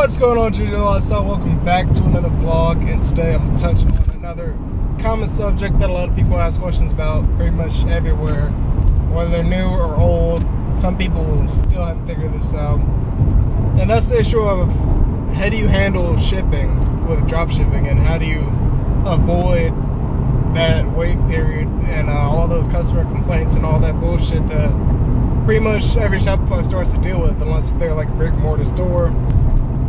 What's going on, Juju Lifestyle? Welcome back to another vlog, and today I'm touching on another common subject that a lot of people ask questions about pretty much everywhere, whether they're new or old. Some people still haven't figured this out, and that's the issue of how do you handle shipping with dropshipping, and how do you avoid that wait period and all those customer complaints and all that bullshit that pretty much every Shopify store has to deal with, unless they're like a brick and mortar store,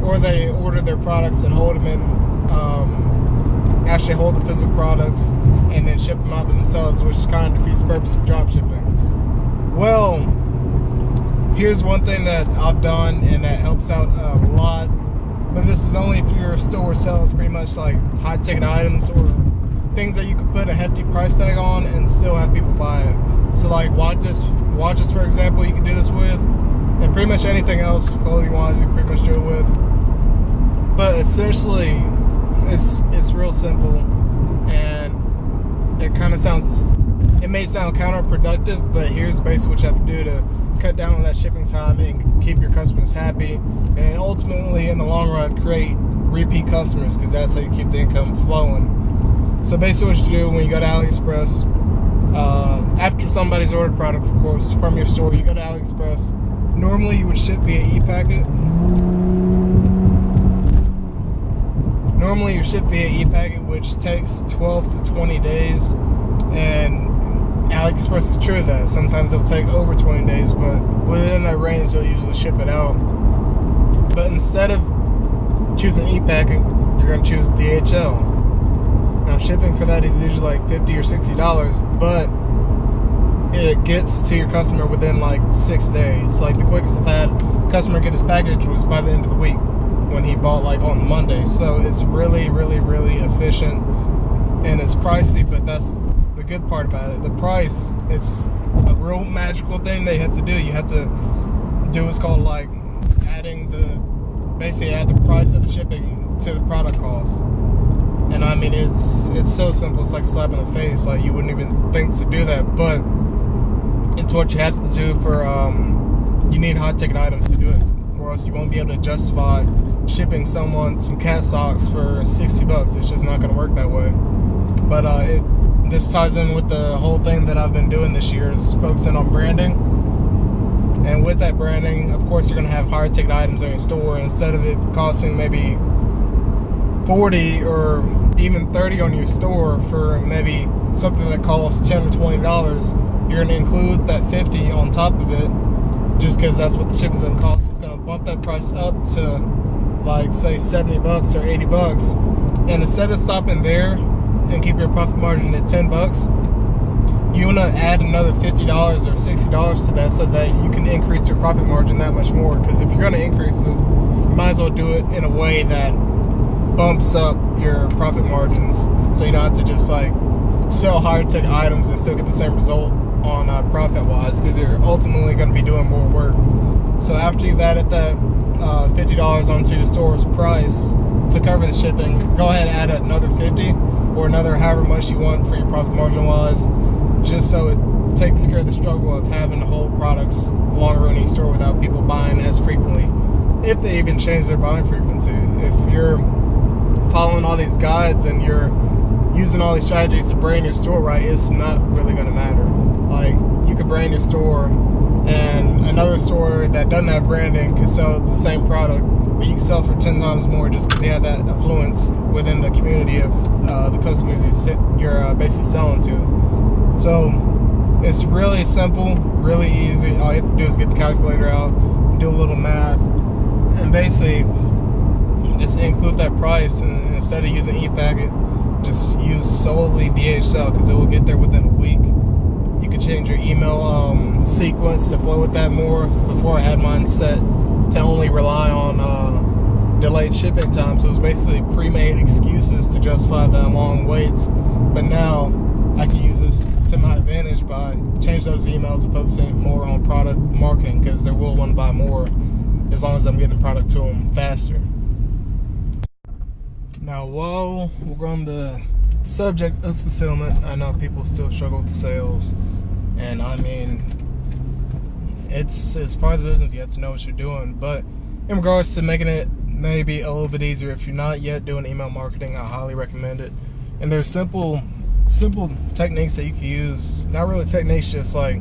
or they order their products and hold them in, actually hold the physical products and then ship them out themselves, which kind of defeats the purpose of dropshipping. Well, here's one thing that I've done and that helps out a lot, but this is only if your store sells pretty much like high ticket items or things that you could put a hefty price tag on and still have people buy it. So like watches for example, you can do this with, and pretty much anything else clothing wise you can pretty much do it with. But essentially it's real simple, and it may sound counterproductive, but here's basically what you have to do to cut down on that shipping time and keep your customers happy, and ultimately in the long run create repeat customers, because that's how you keep the income flowing. So basically what you do when you go to AliExpress, after somebody's ordered product, of course, from your store, you go to AliExpress. Normally you would ship via e-packet. Normally you ship via e-packet, which takes 12 to 20 days, and AliExpress is true of that. Sometimes it'll take over 20 days, but within that range they'll usually ship it out. But instead of choosing e-packet, you're going to choose DHL. Now shipping for that is usually like $50 or $60, but it gets to your customer within like 6 days. Like the quickest I've had a customer get his package was by the end of the week when he bought like on Monday. So it's really efficient, and it's pricey, but that's the good part about it. The price, it's a real magical thing they have to do. You have to do what's called like basically add the price of the shipping to the product cost. And I mean, it's so simple. It's like a slap in the face. Like you wouldn't even think to do that, but it's what you have to do for. You need hot ticket items to do it, or else you won't be able to justify shipping someone some cat socks for $60. It's just not going to work that way. But this ties in with the whole thing that I've been doing this year, is focusing on branding. And with that branding, of course, you're going to have higher ticket items in your store. Instead of it costing maybe $40 or even $30 on your store for maybe something that costs $10 or $20, you're going to include that $50 on top of it, just because that's what the shipping's going to cost. It's going to bump that price up to like say $70 or $80, and instead of stopping there and keep your profit margin at $10, you want to add another $50 or $60 to that, so that you can increase your profit margin that much more. Because if you're going to increase it, you might as well do it in a way that bumps up your profit margins, so you don't have to just like sell higher ticket items and still get the same result on profit wise, because you're ultimately going to be doing more work. So after you've added that $50 onto your store's price to cover the shipping, go ahead and add another $50 or another however much you want for your profit margin wise, just so it takes care of the struggle of having to hold products longer in each store without people buying as frequently, if they even change their buying frequency. If you're following all these guides and you're using all these strategies to brand your store right, it's not really going to matter. Like, you could brand your store, and another store that doesn't have branding could sell the same product, but you can sell for 10 times more, just because you have that influence within the community of the customers you're basically selling to. So it's really simple, really easy. All you have to do is get the calculator out, do a little math, and basically just include that price, and instead of using e-packet, just use solely DHL, because it will get there within a week. You can change your email sequence to flow with that more. Before I had mine set to only rely on delayed shipping time, so it was basically pre-made excuses to justify the long waits. But now I can use this to my advantage by changing those emails and focusing more on product marketing, because they will want to buy more as long as I'm getting the product to them faster. Now, while we're on the subject of fulfillment, I know people still struggle with sales, and I mean, it's part of the business. You have to know what you're doing. But in regards to making it maybe a little bit easier. If you're not yet doing email marketing, I highly recommend it. And there's simple techniques that you can use. Not really techniques, just like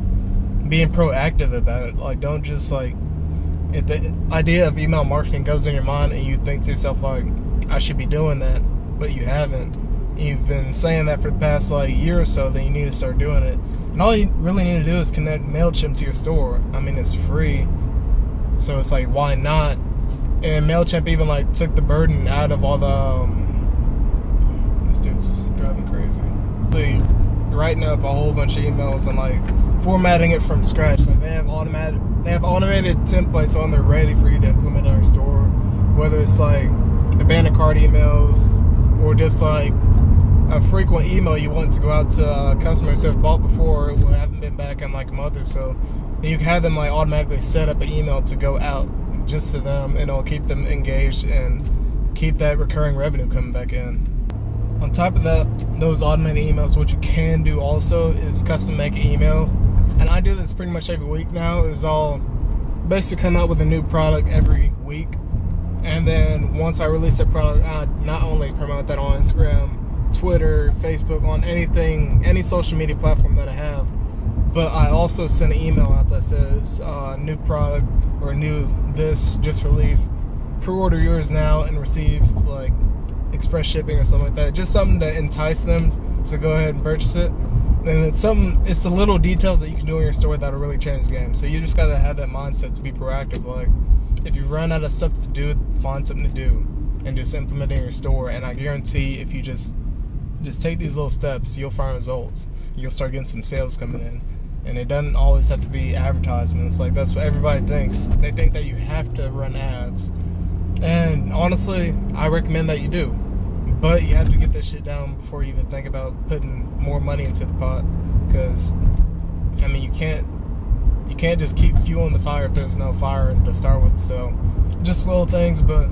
being proactive about it. Like, don't just like, if the idea of email marketing goes in your mind and you think to yourself like, I should be doing that, but you haven't. You've been saying that for the past like year or so, then you need to start doing it. And all you really need to do is connect MailChimp to your store. I mean, it's free, so it's like, why not? And MailChimp even like took the burden out of all the this dude's driving crazy. Like, writing up a whole bunch of emails and like formatting it from scratch. Like, they have automated templates on there ready for you to implement in your store. Whether it's like abandoned cart emails or just like a frequent email you want to go out to customers who have bought before who haven't been back in like a month or so. And you can have them like automatically set up an email to go out just to them, and it'll keep them engaged and keep that recurring revenue coming back in. On top of that, those automated emails, what you can do also is custom make an email. And I do this pretty much every week now. Is I'll basically come out with a new product every week, and then once I release that product, I not only promote that on Instagram, Twitter, Facebook, on any social media platform that I have, but I also send an email out that says new product or new this just released, pre-order yours now and receive like express shipping or something like that. Just something to entice them to go ahead and purchase it. And it's the little details that you can do in your store that'll really change the game. So you just gotta have that mindset to be proactive. Like, if you run out of stuff to do, find something to do and just implement it in your store. And I guarantee if you just take these little steps, you'll find results. You'll start getting some sales coming in. And it doesn't always have to be advertisements. Like, that's what everybody thinks. They think that you have to run ads. And honestly, I recommend that you do. But you have to get this shit down before you even think about putting more money into the pot. Because, I mean, you can't just keep fueling the fire if there's no fire to start with. So, just little things. But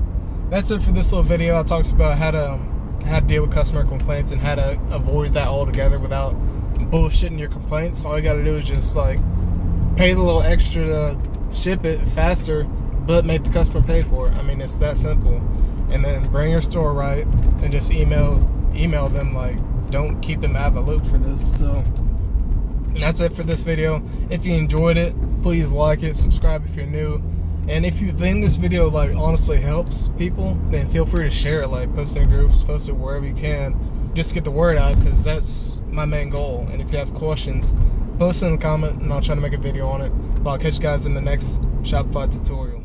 that's it for this little video. I talked about how to deal with customer complaints and how to avoid that altogether without bullshitting your complaints. All you gotta do is just like pay the little extra to ship it faster, but make the customer pay for it. I mean, it's that simple. And then bring your store right and just email them. Like, don't keep them out of the loop for this. So that's it for this video. If you enjoyed it, please like it, subscribe if you're new, and if you think this video like honestly helps people, then feel free to share it. Like, post it in groups, post it wherever you can, just to get the word out, because that's my main goal. And if you have questions, post it in the comment and I'll try to make a video on it. But I'll catch you guys in the next Shopify tutorial.